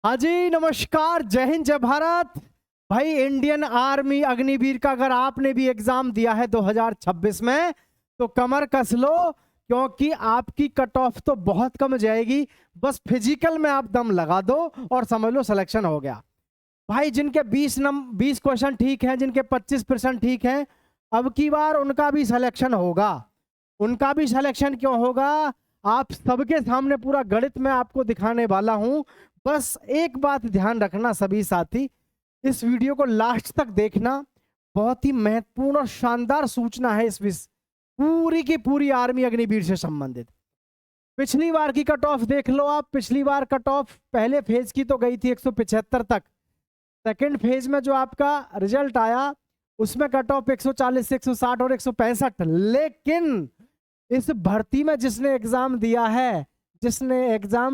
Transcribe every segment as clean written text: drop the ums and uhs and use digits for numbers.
हाँ जी, नमस्कार, जय हिंद, जय भारत। भाई इंडियन आर्मी अग्निवीर का अगर आपने भी एग्जाम दिया है 2026 में तो कमर कस लो, क्योंकि आपकी कट ऑफ तो बहुत कम जाएगी। बस फिजिकल में आप दम लगा दो और समझ लो सिलेक्शन हो गया। भाई जिनके 20 क्वेश्चन ठीक हैं, जिनके 25% ठीक हैं, अब की बार उनका भी सिलेक्शन होगा। उनका भी सिलेक्शन क्यों होगा, आप सबके सामने पूरा गणित में आपको दिखाने वाला हूं। बस एक बात ध्यान रखना सभी साथी, इस वीडियो को लास्ट तक देखना। बहुत ही महत्वपूर्ण और शानदार सूचना है इस पूरी की पूरी आर्मी अग्निवीर से संबंधित। पिछली बार की कट ऑफ देख लो आप। पिछली बार कट ऑफ पहले फेज की तो गई थी 175 तक। सेकेंड फेज में जो आपका रिजल्ट आया उसमें कट ऑफ 140 से 160 और 165। लेकिन इस भर्ती में जिसने एग्जाम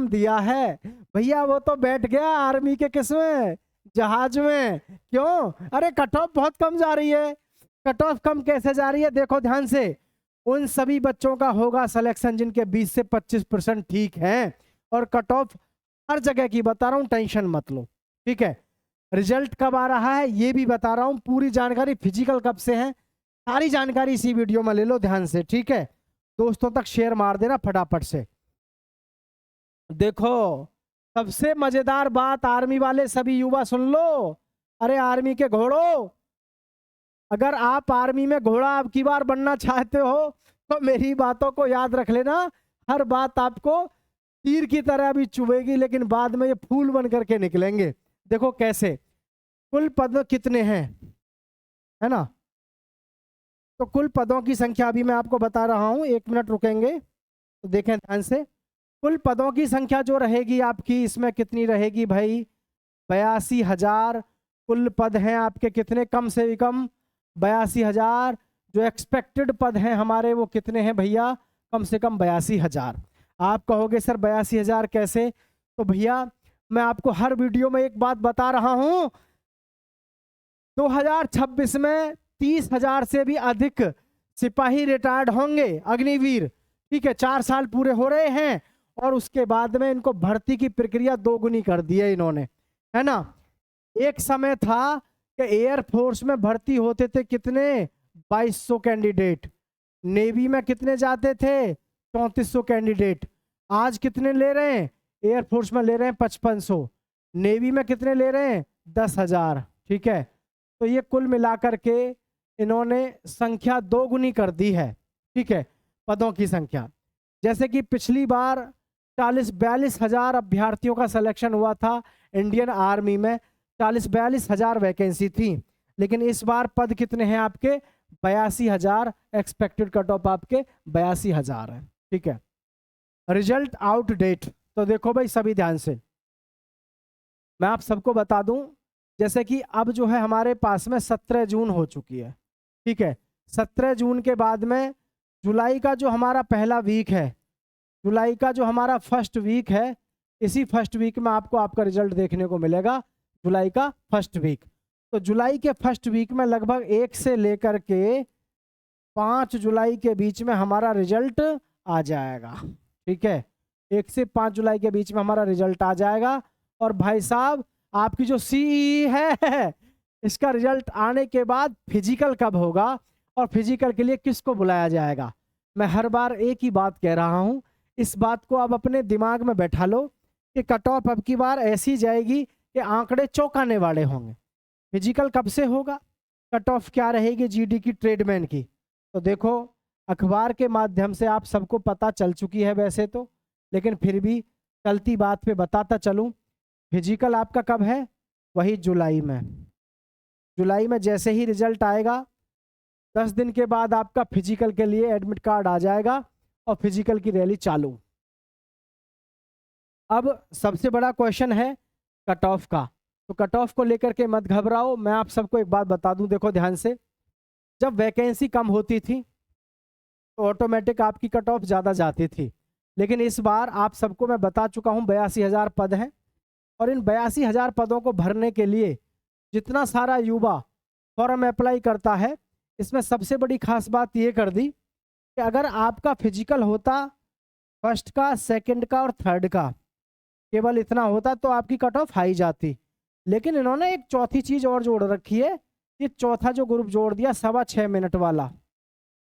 दिया है भैया, वो तो बैठ गया आर्मी के किसमें, जहाज में। क्यों? अरे कट ऑफ बहुत कम जा रही है। कट ऑफ कम कैसे जा रही है, देखो ध्यान से। उन सभी बच्चों का होगा सिलेक्शन जिनके 20 से 25% ठीक है। और कट ऑफ हर जगह की बता रहा हूं, टेंशन मत लो, ठीक है। रिजल्ट कब आ रहा है ये भी बता रहा हूं, पूरी जानकारी। फिजिकल कब से है, सारी जानकारी इसी वीडियो में ले लो ध्यान से, ठीक है। दोस्तों तक शेयर मार देना फटाफट से। देखो, सबसे मजेदार बात, आर्मी वाले सभी युवा सुन लो। अरे आर्मी के घोड़ों, अगर आप आर्मी में घोड़ा अब की बार बनना चाहते हो तो मेरी बातों को याद रख लेना। हर बात आपको तीर की तरह अभी चुभेगी, लेकिन बाद में ये फूल बन करके निकलेंगे। देखो कैसे, कुल पद कितने हैं, है ना। तो कुल पदों की संख्या अभी मैं आपको बता रहा हूं, 1 मिनट रुकेंगे तो देखें ध्यान से। कुल पदों की संख्या जो रहेगी आपकी, इसमें कितनी रहेगी भाई, 82,000 कुल पद हैं आपके। कितने? कम से कम 82,000। जो एक्सपेक्टेड पद हैं हमारे वो कितने हैं भैया, कम से कम 82,000। आप कहोगे सर 82,000 कैसे, तो भैया मैं आपको हर वीडियो में एक बात बता रहा हूं, 2026 में 30,000 से भी अधिक सिपाही रिटायर्ड होंगे अग्निवीर, ठीक है। 4 साल पूरे हो रहे हैं और उसके बाद में इनको भर्ती की प्रक्रिया 2 गुनी कर दी है इन्होंने, है ना। एक समय था कि एयरफोर्स में भर्ती होते थे कितने, 2200 कैंडिडेट। नेवी में कितने जाते थे, 3400 कैंडिडेट। आज कितने ले रहे हैं, एयरफोर्स में ले रहे हैं 5500, नेवी में कितने ले रहे हैं, 10,000, ठीक है। तो ये कुल मिलाकर के इन्होंने संख्या 2 गुनी कर दी है, ठीक है, पदों की संख्या। जैसे कि पिछली बार 40-42 हजार अभ्यर्थियों का सिलेक्शन हुआ था इंडियन आर्मी में, 40-42 हजार वैकेंसी थी। लेकिन इस बार पद कितने हैं आपके, 82,000। एक्सपेक्टेड कट ऑफ आपके 82,000 है, ठीक है। रिजल्ट आउट डेट, तो देखो भाई सभी ध्यान से, मैं आप सबको बता दूं। जैसे कि अब जो है हमारे पास में 17 जून हो चुकी है, ठीक है। 17 जून के बाद में जुलाई का जो हमारा पहला वीक है, जुलाई का जो हमारा फर्स्ट वीक है, इसी फर्स्ट वीक में आपको आपका रिजल्ट देखने को मिलेगा। जुलाई का फर्स्ट वीक, तो जुलाई के फर्स्ट वीक में लगभग 1 से लेकर के 5 जुलाई के बीच में हमारा रिजल्ट आ जाएगा, ठीक है। 1 से 5 जुलाई के बीच में हमारा रिजल्ट आ जाएगा। और भाई साहब आपकी जो सीई है इसका रिजल्ट आने के बाद फिजिकल कब होगा और फिजिकल के लिए किसको बुलाया जाएगा, मैं हर बार एक ही बात कह रहा हूं। इस बात को आप अपने दिमाग में बैठा लो कि कट ऑफ अब की बार ऐसी जाएगी कि आंकड़े चौंकाने वाले होंगे। फिजिकल कब से होगा, कट ऑफ क्या रहेगी जीडी की, ट्रेडमैन की, तो देखो अखबार के माध्यम से आप सबको पता चल चुकी है वैसे तो, लेकिन फिर भी चलती बात पे बताता चलूं। फिजिकल आपका कब है, वही जुलाई में। जुलाई में जैसे ही रिजल्ट आएगा 10 दिन के बाद आपका फिजिकल के लिए एडमिट कार्ड आ जाएगा और फिजिकल की रैली चालू। अब सबसे बड़ा क्वेश्चन है कट ऑफ का, तो कट ऑफ को लेकर के मत घबराओ। मैं आप सबको एक बात बता दूं, देखो ध्यान से, जब वैकेंसी कम होती थी तो ऑटोमेटिक आपकी कट ऑफ ज़्यादा जाती थी। लेकिन इस बार आप सबको मैं बता चुका हूं 82,000 पद हैं और इन 82,000 पदों को भरने के लिए जितना सारा युवा फॉर्म अप्लाई करता है, इसमें सबसे बड़ी खास बात ये कर दी कि अगर आपका फिजिकल होता फर्स्ट का, सेकंड का और थर्ड का, केवल इतना होता तो आपकी कट ऑफ हाई जाती। लेकिन इन्होंने एक चौथी चीज और जोड़ रखी है, ये चौथा जो ग्रुप जोड़ दिया 6.25 मिनट वाला,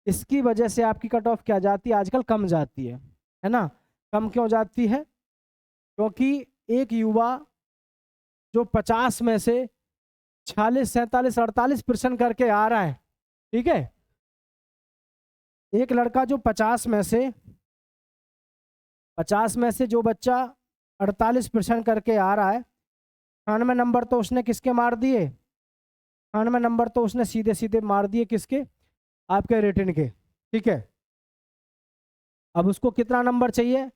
इसकी वजह से आपकी कट ऑफ क्या जाती है आजकल, कम जाती है ना। कम क्यों जाती है? क्योंकि एक युवा जो 50 में से 46, 47, 48% करके आ रहा है, ठीक है, एक लड़का जो 50 में से जो बच्चा 48% करके आ रहा है, 98 नंबर तो उसने किसके मार दिए, 98 नंबर तो उसने सीधे सीधे मार दिए किसके, आपके रिटन के, ठीक है। अब उसको कितना नंबर चाहिए,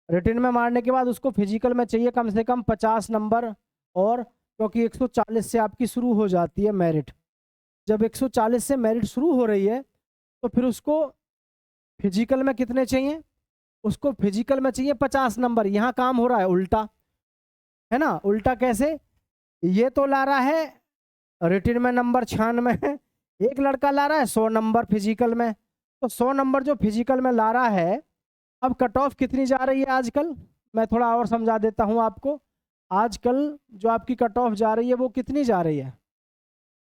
रिटन में मारने के बाद उसको फिजिकल में चाहिए कम से कम 50 नंबर, और क्योंकि 140 से आपकी शुरू हो जाती है मेरिट, जब 140 से मेरिट शुरू हो रही है तो फिर उसको फिजिकल में कितने चाहिए, उसको फिजिकल में चाहिए 50 नंबर। यहाँ काम हो रहा है उल्टा, है ना। उल्टा कैसे, ये तो ला रहा है रिटन में नंबर 96, एक लड़का ला रहा है 100 नंबर फिजिकल में, तो 100 नंबर जो फिजिकल में ला रहा है, अब कट ऑफ कितनी जा रही है आजकल, मैं थोड़ा और समझा देता हूँ आपको। आजकल जो आपकी कट ऑफ जा रही है वो कितनी जा रही है,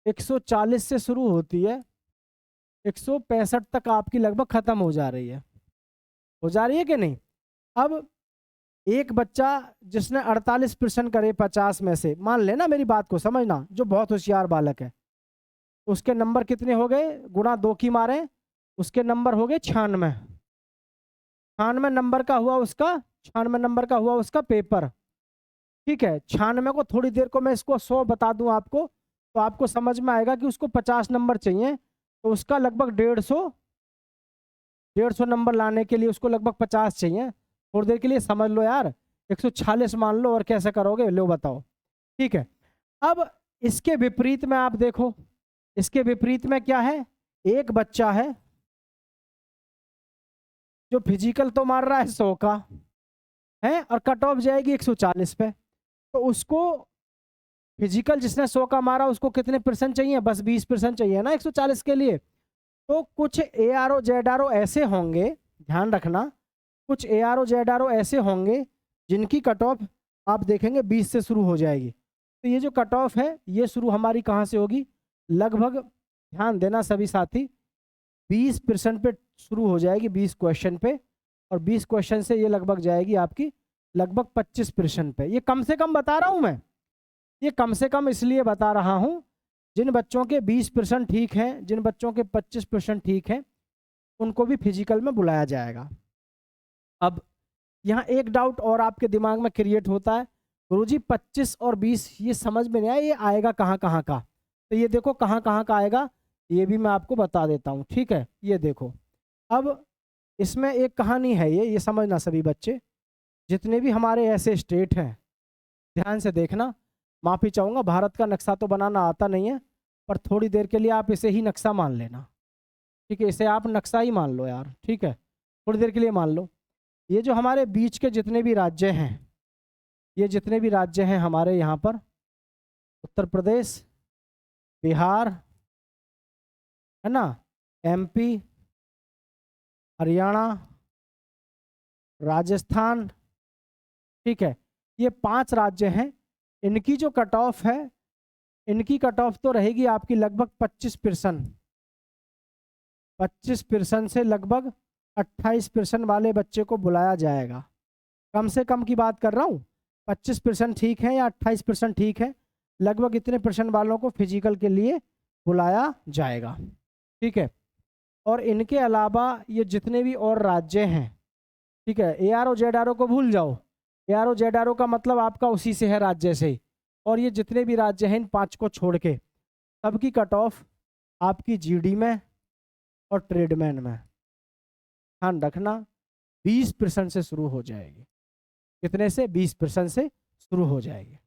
140 से शुरू होती है, 165 तक आपकी लगभग खत्म हो जा रही है, हो जा रही है कि नहीं। अब एक बच्चा जिसने 48% करे 50 में से, मान लेना, मेरी बात को समझना, जो बहुत होशियार बालक है, उसके नंबर कितने हो गए, गुणा 2 की मारे उसके नंबर हो गए 96, 96 नंबर का हुआ उसका, 96 नंबर का हुआ उसका पेपर, ठीक है। 96 को थोड़ी देर को मैं इसको 100 बता दूं आपको, तो आपको समझ में आएगा कि उसको 50 नंबर चाहिए, तो उसका लगभग 150 नंबर लाने के लिए उसको लगभग 50 चाहिए। थोड़ी देर के लिए समझ लो यार, 146 मान लो, और कैसे करोगे लो बताओ, ठीक है। अब इसके विपरीत में आप देखो, इसके विपरीत में क्या है, एक बच्चा है जो फिजिकल तो मार रहा है 100 का है, और कट ऑफ जाएगी 140 पे, तो उसको फिजिकल जिसने 100 का मारा उसको कितने परसेंट चाहिए, बस 20% चाहिए ना 140 के लिए। तो कुछ ARO ZRO ऐसे होंगे, ध्यान रखना, कुछ ARO ZRO ऐसे होंगे जिनकी कट ऑफ आप देखेंगे 20 से शुरू हो जाएगी। तो ये जो कट ऑफ है ये शुरू हमारी कहाँ से होगी, लगभग ध्यान देना सभी साथी, 20% पे शुरू हो जाएगी, 20 क्वेश्चन पे, और 20 क्वेश्चन से ये लगभग जाएगी आपकी लगभग 25% पे। ये कम से कम बता रहा हूँ मैं, ये कम से कम इसलिए बता रहा हूँ, जिन बच्चों के 20% ठीक हैं, जिन बच्चों के 25% ठीक हैं, उनको भी फिजिकल में बुलाया जाएगा। अब यहाँ एक डाउट और आपके दिमाग में क्रिएट होता है, गुरुजी 25 और 20 ये समझ में नहीं आया, ये आएगा कहाँ कहाँ का, तो ये देखो कहाँ कहाँ का आएगा, ये भी मैं आपको बता देता हूँ, ठीक है। ये देखो, अब इसमें एक कहानी है, ये समझना सभी बच्चे, जितने भी हमारे ऐसे स्टेट हैं, ध्यान से देखना, माफ़ी चाहूँगा, भारत का नक्शा तो बनाना आता नहीं है, पर थोड़ी देर के लिए आप इसे ही नक्शा मान लेना, ठीक है, इसे आप नक्शा ही मान लो यार, ठीक है, थोड़ी देर के लिए मान लो। ये जो हमारे बीच के जितने भी राज्य हैं, ये जितने भी राज्य हैं हमारे यहाँ पर, उत्तर प्रदेश, बिहार, है ना, MP, हरियाणा, राजस्थान, ठीक है, ये 5 राज्य हैं, इनकी जो कट ऑफ है, इनकी कट ऑफ तो रहेगी आपकी लगभग 25%, 25% से लगभग 28% वाले बच्चे को बुलाया जाएगा। कम से कम की बात कर रहा हूँ, 25% ठीक है या 28% ठीक है, लगभग इतने % वालों को फिजिकल के लिए बुलाया जाएगा, ठीक है। और इनके अलावा ये जितने भी और राज्य हैं, ठीक है, ARO ZRO को भूल जाओ, ARO ZRO का मतलब आपका उसी से है, राज्य से, और ये जितने भी राज्य हैं इन 5 को छोड़ के सबकी कट ऑफ आपकी GD में और ट्रेडमैन में, ध्यान रखना, 20% से शुरू हो जाएगी। कितने से, 20% से शुरू हो जाएगी,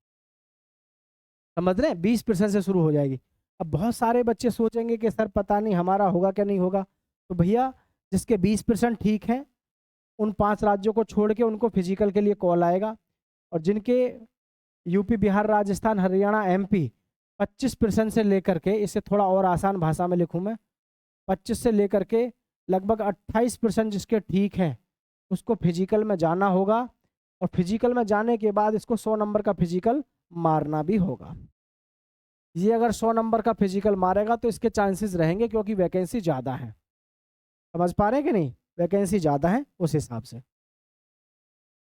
समझ रहे हैं, 20% से शुरू हो जाएगी। अब बहुत सारे बच्चे सोचेंगे कि सर पता नहीं हमारा होगा क्या नहीं होगा, तो भैया जिसके 20% ठीक हैं उन 5 राज्यों को छोड़ के उनको फिजिकल के लिए कॉल आएगा, और जिनके UP, बिहार, राजस्थान, हरियाणा, MP 25% से लेकर के, इसे थोड़ा और आसान भाषा में लिखूं मैं, 25 से लेकर के लगभग 28% जिसके ठीक हैं उसको फिजिकल में जाना होगा, और फिजिकल में जाने के बाद इसको 100 नंबर का फिजिकल मारना भी होगा। ये अगर 100 नंबर का फिजिकल मारेगा तो इसके चांसेस रहेंगे, क्योंकि वैकेंसी ज़्यादा है। समझ पा रहे हैं कि नहीं, वैकेंसी ज़्यादा है उस हिसाब से।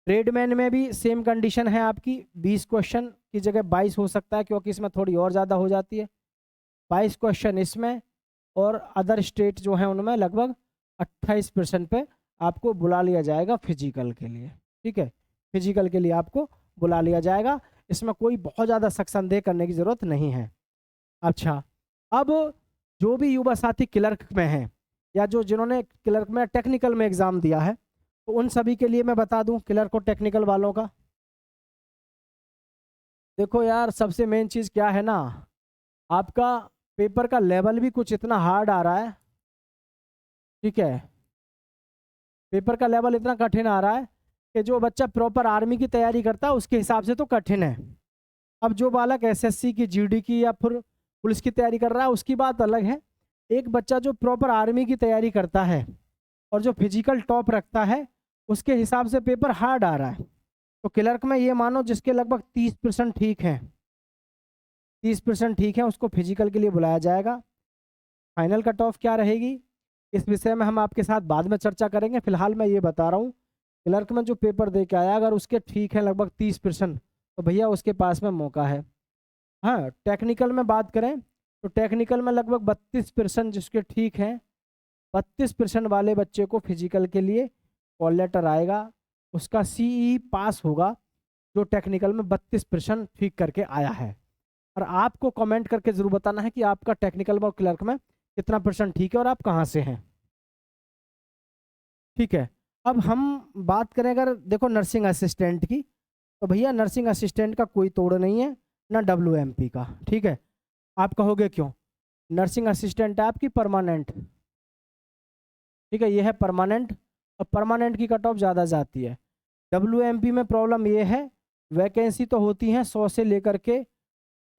ट्रेडमैन में भी सेम कंडीशन है आपकी, 20 क्वेश्चन की जगह 22 हो सकता है, क्योंकि इसमें थोड़ी और ज़्यादा हो जाती है। 22 क्वेश्चन इसमें, और अदर स्टेट जो है उनमें लगभग 28% पे आपको बुला लिया जाएगा फिजिकल के लिए। ठीक है, फिजिकल के लिए आपको बुला लिया जाएगा, इसमें कोई बहुत ज़्यादा शक संदेह करने की ज़रूरत नहीं है। अच्छा, अब जो भी युवा साथी क्लर्क में हैं, या जो जिन्होंने क्लर्क में टेक्निकल में एग्ज़ाम दिया है, तो उन सभी के लिए मैं बता दूं क्लर्क और टेक्निकल वालों का। देखो यार, सबसे मेन चीज़ क्या है ना, आपका पेपर का लेवल भी कुछ इतना हार्ड आ रहा है। ठीक है, पेपर का लेवल इतना कठिन आ रहा है कि जो बच्चा प्रॉपर आर्मी की तैयारी करता है उसके हिसाब से तो कठिन है। अब जो बालक एसएससी की, जीडी की या फिर पुलिस की तैयारी कर रहा है उसकी बात अलग है। एक बच्चा जो प्रॉपर आर्मी की तैयारी करता है और जो फिजिकल टॉप रखता है, उसके हिसाब से पेपर हार्ड आ रहा है। तो क्लर्क में ये मानो जिसके लगभग 30% ठीक हैं, 30% ठीक है, उसको फिजिकल के लिए बुलाया जाएगा। फाइनल कट ऑफ क्या रहेगी इस विषय में हम आपके साथ बाद में चर्चा करेंगे। फिलहाल मैं ये बता रहा हूँ, क्लर्क में जो पेपर दे के आया अगर उसके ठीक है लगभग 30%, तो भैया उसके पास में मौका है। हाँ, टेक्निकल में बात करें तो टेक्निकल में लगभग 32% जिसके ठीक हैं, 32% वाले बच्चे को फिजिकल के लिए कॉल लेटर आएगा, उसका सीई पास होगा, जो टेक्निकल में 32% ठीक करके आया है। और आपको कमेंट करके ज़रूर बताना है कि आपका टेक्निकल और क्लर्क में कितना % ठीक है और आप कहाँ से हैं। ठीक है, अब हम बात करें अगर देखो नर्सिंग असिस्टेंट की, तो भैया नर्सिंग असिस्टेंट का कोई तोड़ नहीं है, ना WMP का। ठीक है, आप कहोगे क्यों, नर्सिंग असिस्टेंट है आपकी परमानेंट। ठीक है, ये है परमानेंट, और परमानेंट की कट ऑफ ज़्यादा जाती है। WMP में प्रॉब्लम ये है, वैकेंसी तो होती हैं 100 से लेकर के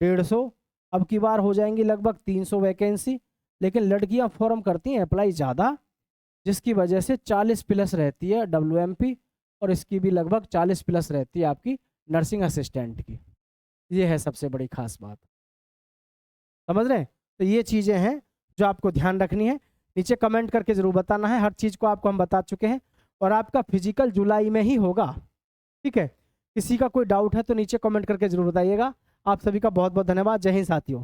150, अब की बार हो जाएंगी लगभग 300 वैकेंसी, लेकिन लड़कियां फॉर्म करती हैं अप्लाई ज़्यादा, जिसकी वजह से 40+ रहती है WMP, और इसकी भी लगभग 40+ रहती है आपकी नर्सिंग असिस्टेंट की। ये है सबसे बड़ी खास बात, समझ रहे हैं। तो ये चीज़ें हैं जो आपको ध्यान रखनी है। नीचे कमेंट करके ज़रूर बताना है, हर चीज़ को आपको हम बता चुके हैं, और आपका फिजिकल जुलाई में ही होगा। ठीक है, किसी का कोई डाउट है तो नीचे कमेंट करके ज़रूर बताइएगा। आप सभी का बहुत बहुत धन्यवाद। जय हिंद साथियों।